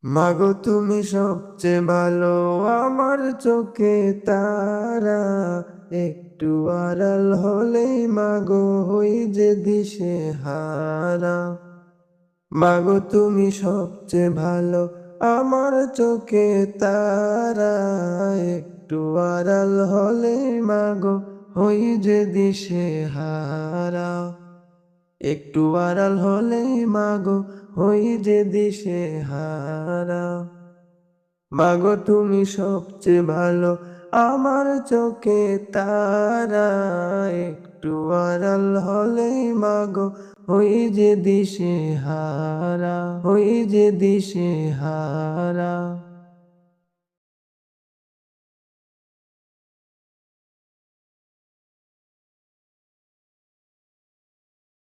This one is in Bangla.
মাগো তুমি সবচেয়ে ভালো, আমার চোখে তারা। একটু আড়াল হলেই মাগো হই যে দিশে হারা। মাগো তুমি সবচেয়ে ভালো, আমার চোখে তারা। একটু আড়াল হলেই মাগো হই যে দিশে হারা। একটু আড়াল হলেই মাগো হই যে দিশে হারা। মাগো তুমি সবচেয়ে ভালো, আমার চোখে তারা। একটু আড়াল হলেই মাগো হই যে দিশে হারা, হই যে দিশে হারা।